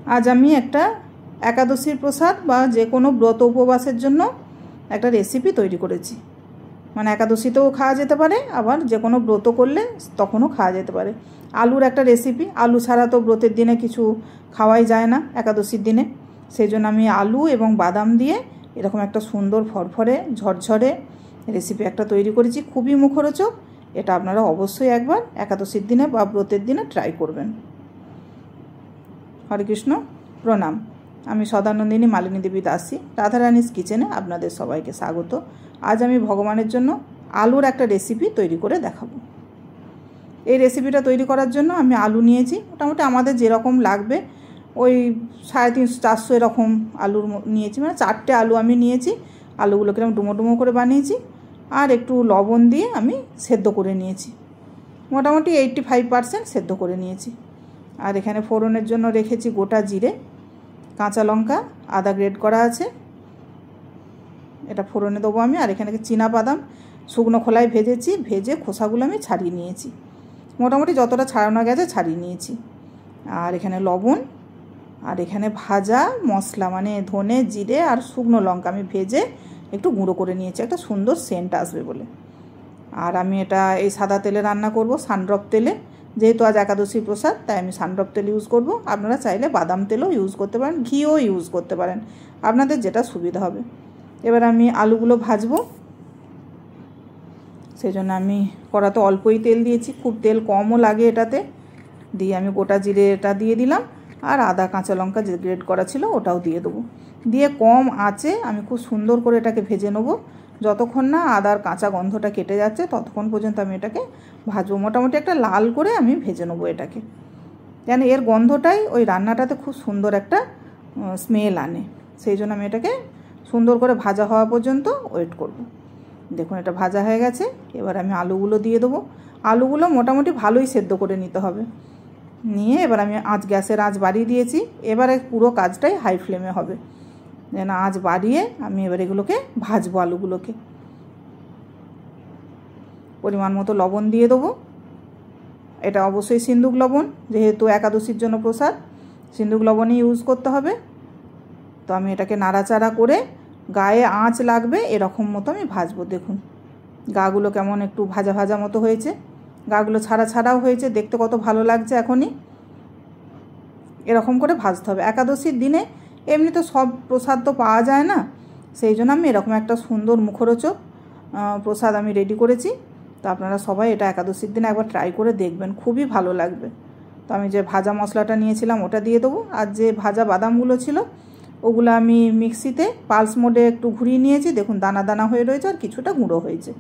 आज आमी एक एकादशीर प्रसाद बा जे कोनो व्रत उपवासेर जन्य एक रेसिपि तैरी करेछि। माने एकादशीतेও खाওয়া যেতে পারে, আবার যে কোনো ব্রত করলে তখনও খাওয়া যেতে পারে। আলুর একটা রেসিপি, আলু ছাড়া তো ব্রতের দিনে কিছু খাওয়াই যায় না একাদশীর দিনে। সেই জন্য আমি আলু এবং বাদাম দিয়ে এরকম একটা সুন্দর ফরফরে ঝরঝরে রেসিপি একটা তৈরি করেছি, খুবই মুখরোচক। এটা আপনারা অবশ্যই একবার একাদশীর দিনে বা ব্রতের দিনে ট্রাই করবেন। হরে কৃষ্ণ, প্রণাম। আমি সদানন্দিনী মালিনী দেবী দাসী, রাধারানীস কিচেনে আপনাদের সবাইকে স্বাগত। আজ আমি ভগবানের জন্য আলুর একটা রেসিপি তৈরি করে দেখাবো। এই রেসিপিটা তৈরি করার জন্য আমি আলু নিয়েছি, মোটামুটি আমাদের যেরকম লাগবে ওই 350-400 এরকম আলু নিয়েছি, মানে 4টে আলু আমি নিয়েছি। আলুগুলোকে আমি ডুমো ডুমো করে বানিয়েছি আর একটু লবণ দিয়ে আমি সেদ্ধ করে নিয়েছি, মোটামুটি 85% সেদ্ধ করে নিয়েছি। আর এখানে ফোড়নের জন্য রেখেছি গোটা জিরে, কাঁচা লঙ্কা, আদা গ্রেড করা আছে, এটা ফোড়নে দেবো আমি। আর এখানে চীনা বাদাম শুকনো খোলায় ভেজেছি, ভেজে খোসাগুলো আমি ছাড়িয়ে নিয়েছি, মোটামুটি যতটা ছাড়ানো গেছে ছাড়িয়ে নিয়েছি। আর এখানে লবণ, আর এখানে ভাজা মশলা মানে ধনে জিরে আর শুকনো লঙ্কা আমি ভেজে একটু গুঁড়ো করে নিয়েছি, একটা সুন্দর সেন্ট আসবে বলে। আর আমি এটা এই সাদা তেলে রান্না করব, সানড্রপ তেলে। যেহেতু আজ একাদশী প্রসাদ তাই আমি সানড্রপ তেল ইউজ করব। আপনারা চাইলে বাদাম তেলও ইউজ করতে পারেন, ঘিও ইউজ করতে পারেন, আপনাদের যেটা সুবিধা হবে। এবার আমি আলুগুলো ভাজবো, সেই জন্য আমি কড়াতে অল্পই তেল দিয়েছি, খুব তেল কমও লাগে এটাতে। দিয়ে আমি গোটা জিরে এটা দিয়ে দিলাম, আর আদা কাঁচা লঙ্কা যে গ্রেড করা ছিল ওটাও দিয়ে দেবো। দিয়ে কম আঁচে আমি খুব সুন্দর করে এটাকে ভেজে নেব। যতক্ষণ না আদার কাঁচা গন্ধটা কেটে যাচ্ছে ততক্ষণ পর্যন্ত আমি এটাকে ভাজবো। মোটামুটি একটা লাল করে আমি ভেজে নেবো এটাকে, যেন এর গন্ধটাই ওই রান্নাটাতে খুব সুন্দর একটা স্মেল আনে। সেই জন্য আমি এটাকে সুন্দর করে ভাজা হওয়া পর্যন্ত ওয়েট করব। দেখুন এটা ভাজা হয়ে গেছে। এবার আমি আলুগুলো দিয়ে দেবো। আলুগুলো মোটামুটি ভালোই সেদ্ধ করে নিতে হবে। নিয়ে এবার আমি গ্যাসের আঁচ বাড়িয়ে দিয়েছি। এবারে পুরো কাজটাই হাই ফ্লেমে হবে, যেন আঁচ বাড়িয়ে আমি এবার এগুলোকে ভাজবো। আলুগুলোকে পরিমাণ মতো লবণ দিয়ে দেবো। এটা অবশ্যই সিন্দুক লবণ, যেহেতু একাদশীর জন্য প্রসাদ সিন্দুক লবণই ইউজ করতে হবে। তো আমি এটাকে নাড়াচাড়া করে গায়ে আঁচ লাগবে এরকম মতো আমি ভাজবো। দেখুন গাগুলো কেমন একটু ভাজা ভাজা মতো হয়েছে, গাগুলো ছাড়া ছাড়াও হয়েছে, দেখতে কত ভালো লাগছে। এখনই এরকম করে ভাজতে হবে। একাদশীর দিনে এমনি তো সব প্রসাদ তো পাওয়া যায় না, সেই জন্য আমি এরকম একটা সুন্দর মুখরোচক প্রসাদ আমি রেডি করেছি। তো আপনারা সবাই এটা একাদশীর দিনে একবার ট্রাই করে দেখবেন, খুবই ভালো লাগবে। তো আমি যে ভাজা মশলাটা নিয়েছিলাম ওটা দিয়ে দেবো, আর যে ভাজা বাদামগুলো ছিল ওগুলো আমি মিক্সিতে পালস মোডে একটু ঘুরিয়ে নিয়েছি। দেখুন দানা দানা হয়ে রয়েছে আর কিছুটা গুঁড়ো হয়েছে,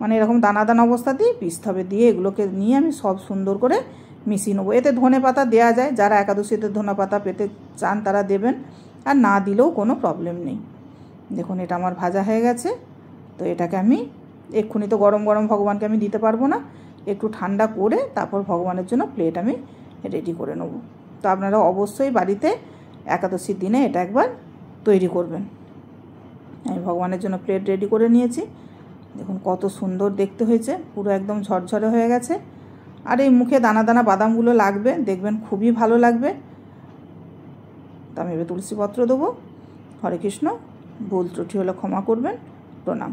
মানে এরকম দানা দানা অবস্থাতেই পিসতে হবে। দিয়ে এগুলোকে নিয়ে আমি সব সুন্দর করে মিশিয়ে নেবো। এতে ধনে পাতা দেওয়া যায়, যারা একাদশীতে ধনে পাতা পেতে চান তারা দেবেন, আর না দিলেও কোনো প্রবলেম নেই। দেখুন এটা আমার ভাজা হয়ে গেছে। তো এটাকে আমি এক্ষুনি তো গরম গরম ভগবানকে আমি দিতে পারবো না, একটু ঠান্ডা করে তারপর ভগবানের জন্য প্লেট আমি রেডি করে নেব। তো আপনারা অবশ্যই বাড়িতে একাদশীর দিনে এটা একবার তৈরি করবেন। আমি ভগবানের জন্য প্লেট রেডি করে নিয়েছি। দেখুন কত সুন্দর দেখতে হয়েছে, পুরো একদম ঝরঝরে হয়ে গেছে। আর এই মুখে দানা দানা বাদামগুলো লাগবে, দেখবেন খুবই ভালো লাগবে। তো আমি এবার তুলসী পত্র দেবো। হরে কৃষ্ণ, ভুল ত্রুটি হলে ক্ষমা করবেন, প্রণাম।